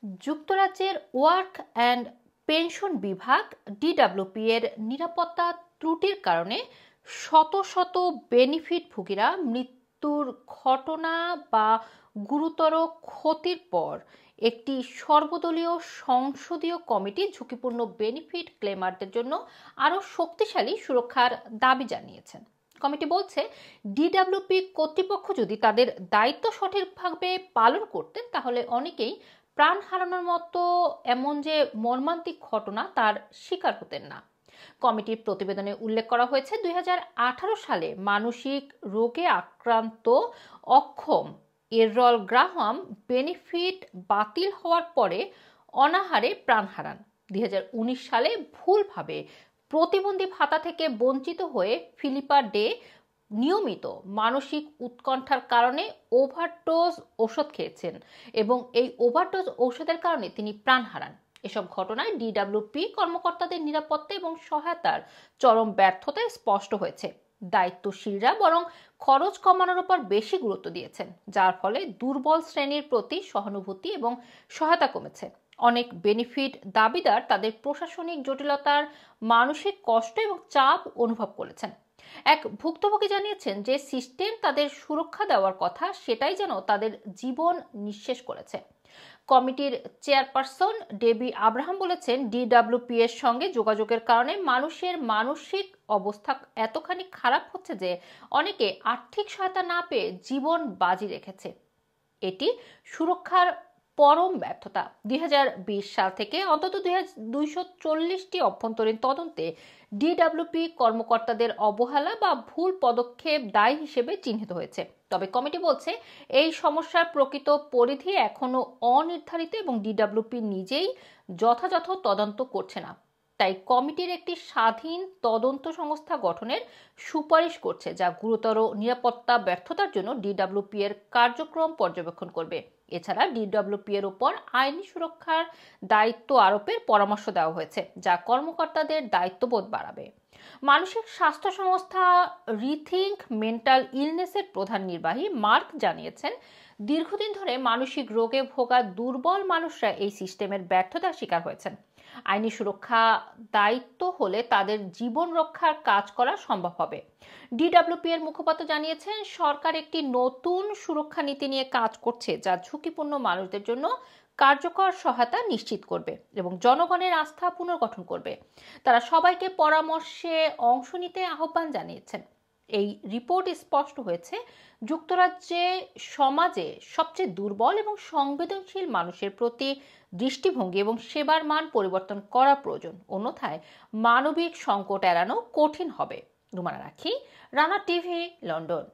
যুক্তরাজ্যের work and pension বিভাগ DWP এর নিরাপত্তা ত্রুটির কারণে শত শত বেনিফিটভোগীরা মৃত্যুর ঘটনা বা গুরুতর ক্ষতির পর একটি সর্বদলীয় সংসদীয় কমিটি ঝুঁকিপূর্ণ বেনিফিট ক্লেমারদের জন্য আরও শক্তিশালী সুরক্ষার দাবি জানিয়েছেন। কমিটি বলছে, ডিডব্লিউপি কর্তৃপক্ষ যদি তাদের দায়িত্ব সঠিকভাবে পালন করতেন তাহলে অনেকেই প্রাণ হারানোর মতো এমন যে মর্মান্তিক ঘটনা তার শিকার হতেন না। কমিটির প্রতিবেদনে উল্লেখ করা হয়েছে, 2018 সালে মানসিক রোগে আক্রান্ত অক্ষম এরল গ্রাহাম বেনিফিট বাতিল হওয়ার পরে অনাহারে প্রাণ হারান। 2019 সালে ভুলভাবে প্রতিবন্ধী ভাতা থেকে বঞ্চিত হয়ে ফিলিপা ডে নিয়মিত মানসিক উৎকণ্ঠার কারণে ওভারডোজ ওষুধ খেয়েছেন এবং এই ওভারডোজ ওষুধের কারণে তিনি প্রাণ হারান। এসব ঘটনায় ডিডব্লিউপি কর্মকর্তাদের নিরাপত্তা এবং সহায়তার চরম ব্যর্থতায় স্পষ্ট হয়েছে। দায়িত্বশীলরা বরং খরচ কমানোর উপর বেশি গুরুত্ব দিয়েছেন, যার ফলে দুর্বল শ্রেণীর প্রতি সহানুভূতি এবং সহায়তা কমেছে। অনেক বেনিফিট দাবিদার তাদের প্রশাসনিক জটিলতার মানসিক কষ্ট এবং চাপ অনুভব করেছেন। এক ভুক্তভোগী জানিয়েছেন যে সিস্টেম তাদের সুরক্ষা দেওয়ার কথা সেটাই যেন তাদের জীবন নিঃশেষ করেছে। কমিটির চেয়ারপারসন ডেবি আব্রাহাম বলেছেন, ডিডব্লিউপি এর সঙ্গে যোগাযোগের কারণে মানুষের মানসিক অবস্থা এতখানি খারাপ হচ্ছে যে অনেকে আর্থিক সহায়তা না পেয়ে জীবন বাজি রেখেছে। এটি সুরক্ষার পরম ব্যর্থতা। 2020 সাল থেকে অন্তত 240টি অভ্যন্তরীণ তদন্তে ডিডব্লিউপি কর্মকর্তাদের অবহেলা বা ভুল পদক্ষেপ দায়ী হিসেবে চিহ্নিত হয়েছে। তবে কমিটি বলছে, এই সমস্যার প্রকৃত পরিধি এখনো অনির্ধারিত এবং ডিডব্লিউপি নিজেই যথাযথ তদন্ত করছে না। তাই কমিটির একটি স্বাধীন তদন্ত সংস্থা গঠনের সুপারিশ করছে, যা গুরুতর নিরাপত্তা ব্যর্থতার জন্য ডিডব্লিউপি এর কার্যক্রম পর্যবেক্ষণ করবে। এছাড়া ডিডব্লিউপি এর উপর আইনি সুরক্ষার দায়িত্ব আরোপের পরামর্শ দেওয়া হয়েছে, যা কর্মকর্তাদের দায়িত্ববোধ বাড়াবে। মানসিক স্বাস্থ্য সংস্থা রিথিঙ্ক মেন্টাল ইলনেসের প্রধান নির্বাহী মার্ক জানিয়েছেন, দীর্ঘদিন ধরে মানসিক রোগে ভোগা দুর্বল মানুষরা এই সিস্টেমের ব্যর্থতার শিকার হয়েছেন। আইনি সুরক্ষা দায়িত্ব হলে তাদের জীবন রক্ষার কাজ করা সম্ভব হবে। ডিডব্লিউপি এর মুখপাত্র জানিয়েছেন, সরকার একটি নতুন সুরক্ষা নীতি নিয়ে কাজ করছে, যা ঝুঁকিপূর্ণ মানুষদের জন্য কার্যকর সহায়তা নিশ্চিত করবে এবং জনগণের আস্থা পুনর্গঠন করবে। তারা সবাইকে পরামর্শে অংশ নিতে আহ্বান জানিয়েছেন। এই রিপোর্টে স্পষ্ট হয়েছে, যুক্তরাজ্যে সমাজে সবচেয়ে দুর্বল এবং সংবেদনশীল মানুষের প্রতি দৃষ্টিভঙ্গি এবং সেবার মান পরিবর্তন করা প্রয়োজন, অন্যথায় মানবিক সংকট এড়ানো কঠিন হবে। রুমানা রাখি, রানা টিভি, লন্ডন।